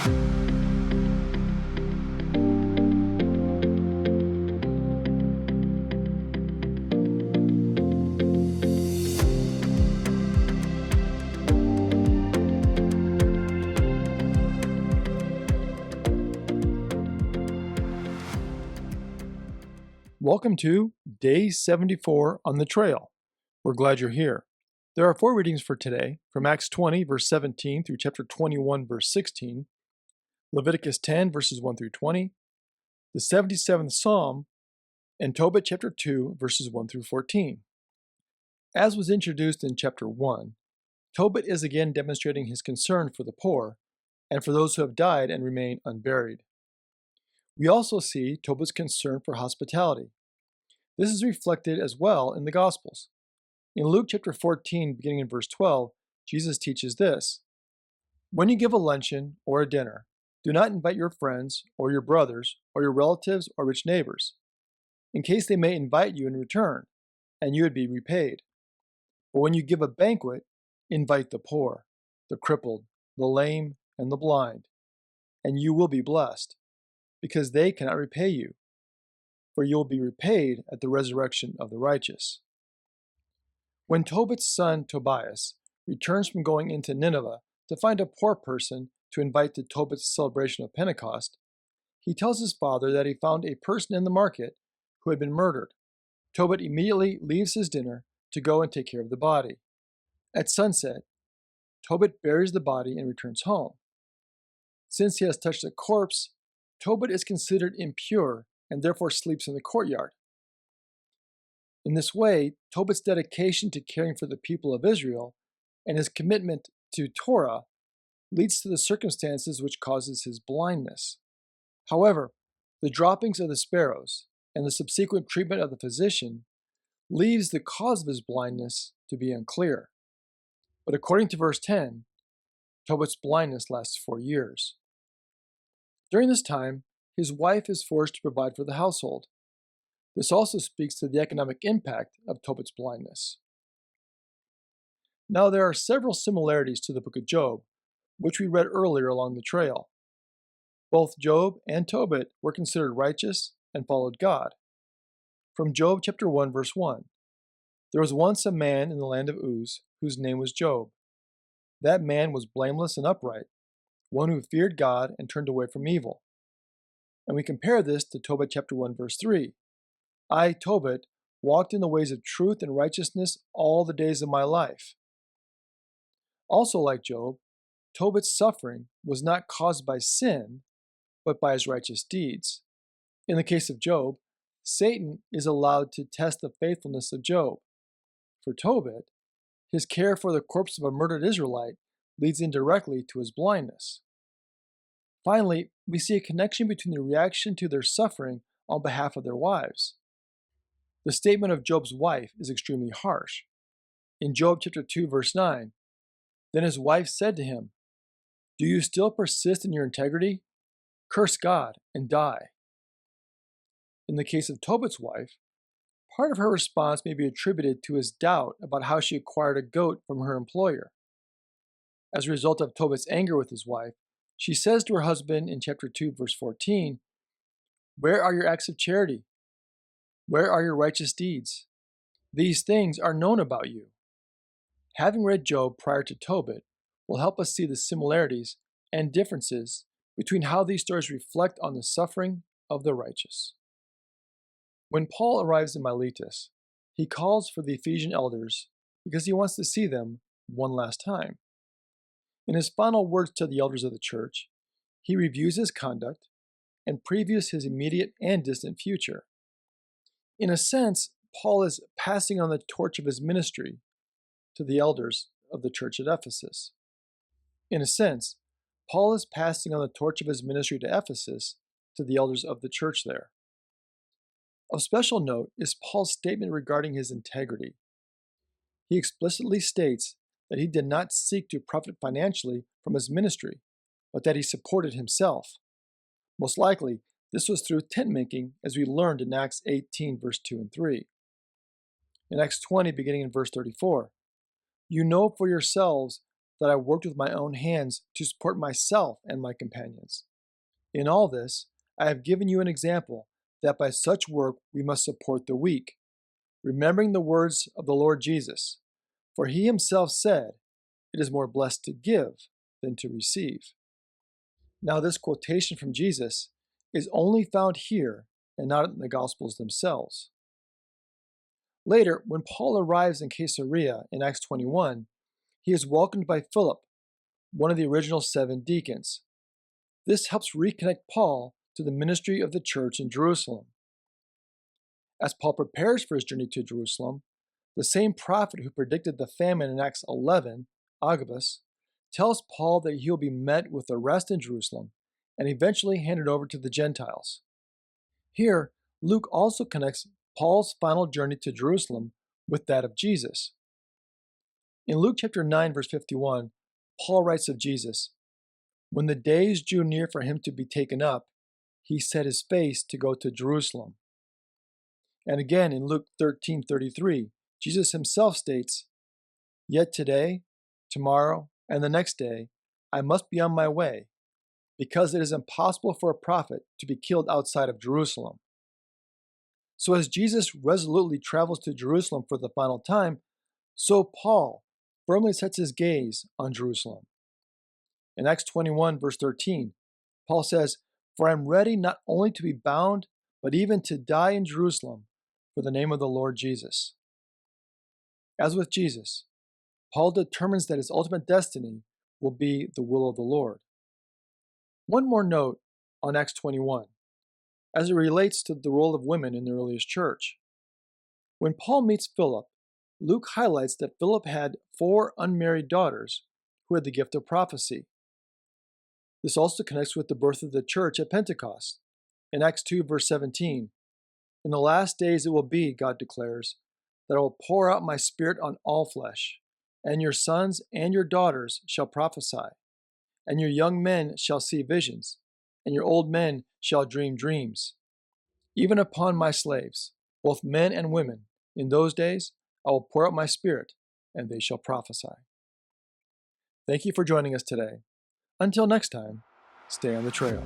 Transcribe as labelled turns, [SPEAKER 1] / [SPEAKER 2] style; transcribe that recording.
[SPEAKER 1] Welcome to Day 74 on the Trail. We're glad you're here. There are 4 readings for today, from Acts 20, verse 17 through chapter 21, verse 16, Leviticus 10, verses 1 through 20, the 77th Psalm, and Tobit chapter 2, verses 1 through 14. As was introduced in chapter 1, Tobit is again demonstrating his concern for the poor and for those who have died and remain unburied. We also see Tobit's concern for hospitality. This is reflected as well in the Gospels. In Luke chapter 14, beginning in verse 12, Jesus teaches this: "When you give a luncheon or a dinner, do not invite your friends or your brothers or your relatives or rich neighbors, in case they may invite you in return, and you would be repaid. But when you give a banquet, invite the poor, the crippled, the lame, and the blind, and you will be blessed, because they cannot repay you, for you will be repaid at the resurrection of the righteous." When Tobit's son Tobias returns from going into Nineveh to find a poor person to invite to Tobit's celebration of Pentecost, he tells his father that he found a person in the market who had been murdered. Tobit immediately leaves his dinner to go and take care of the body. At sunset, Tobit buries the body and returns home. Since he has touched a corpse, Tobit is considered impure and therefore sleeps in the courtyard. In this way, Tobit's dedication to caring for the people of Israel and his commitment to Torah leads to the circumstances which causes his blindness. However, the droppings of the sparrows and the subsequent treatment of the physician leaves the cause of his blindness to be unclear. But according to verse 10, Tobit's blindness lasts 4 years. During this time, his wife is forced to provide for the household. This also speaks to the economic impact of Tobit's blindness. Now, there are several similarities to the book of Job, which we read earlier along the trail. Both Job and Tobit were considered righteous and followed God. From Job chapter 1, verse 1, "There was once a man in the land of Uz, whose name was Job. That man was blameless and upright, one who feared God and turned away from evil." And we compare this to Tobit chapter 1, verse 3. "I, Tobit, walked in the ways of truth and righteousness all the days of my life." Also, like Job, Tobit's suffering was not caused by sin, but by his righteous deeds. In the case of Job, Satan is allowed to test the faithfulness of Job. For Tobit, his care for the corpse of a murdered Israelite leads indirectly to his blindness. Finally, we see a connection between the reaction to their suffering on behalf of their wives. The statement of Job's wife is extremely harsh. In Job chapter 2, verse 9, "Then his wife said to him, 'Do you still persist in your integrity? Curse God and die.'" In the case of Tobit's wife, part of her response may be attributed to his doubt about how she acquired a goat from her employer. As a result of Tobit's anger with his wife, she says to her husband in chapter 2, verse 14, "Where are your acts of charity? Where are your righteous deeds? These things are known about you." Having read Job prior to Tobit will help us see the similarities and differences between how these stories reflect on the suffering of the righteous. When Paul arrives in Miletus, he calls for the Ephesian elders because he wants to see them one last time. In his final words to the elders of the church, he reviews his conduct and previews his immediate and distant future. In a sense, Paul is passing on the torch of his ministry to the elders of the church at Ephesus. In a sense, Paul is passing on the torch of his ministry to Ephesus to the elders of the church there. Of special note is Paul's statement regarding his integrity. He explicitly states that he did not seek to profit financially from his ministry, but that he supported himself. Most likely, this was through tent making, as we learned in Acts 18, verse 2 and 3. In Acts 20, beginning in verse 34, "You know for yourselves that I worked with my own hands to support myself and my companions. In all this, I have given you an example that by such work we must support the weak, remembering the words of the Lord Jesus. For he himself said, "It is more blessed to give than to receive." Now, this quotation from Jesus is only found here and not in the Gospels themselves. Later, when Paul arrives in Caesarea in Acts 21, he is welcomed by Philip, one of the original 7 deacons. This helps reconnect Paul to the ministry of the church in Jerusalem. As Paul prepares for his journey to Jerusalem, the same prophet who predicted the famine in Acts 11, Agabus, tells Paul that he will be met with arrest in Jerusalem and eventually handed over to the Gentiles. Here, Luke also connects Paul's final journey to Jerusalem with that of Jesus. In Luke chapter 9, verse 51, Paul writes of Jesus, "When the days drew near for him to be taken up, he set his face to go to Jerusalem." And again in Luke 13:33, Jesus himself states, "Yet today, tomorrow, and the next day, I must be on my way, because it is impossible for a prophet to be killed outside of Jerusalem." So as Jesus resolutely travels to Jerusalem for the final time, so Paul firmly sets his gaze on Jerusalem. In Acts 21, verse 13, Paul says, "For I am ready not only to be bound, but even to die in Jerusalem for the name of the Lord Jesus." As with Jesus, Paul determines that his ultimate destiny will be the will of the Lord. One more note on Acts 21, as it relates to the role of women in the earliest church. When Paul meets Philip, Luke highlights that Philip had 4 unmarried daughters who had the gift of prophecy. This also connects with the birth of the church at Pentecost. In Acts 2, verse 17, "In the last days it will be, God declares, that I will pour out my spirit on all flesh, and your sons and your daughters shall prophesy, and your young men shall see visions, and your old men shall dream dreams. Even upon my slaves, both men and women, in those days I will pour out my spirit, and they shall prophesy." Thank you for joining us today. Until next time, stay on the trail.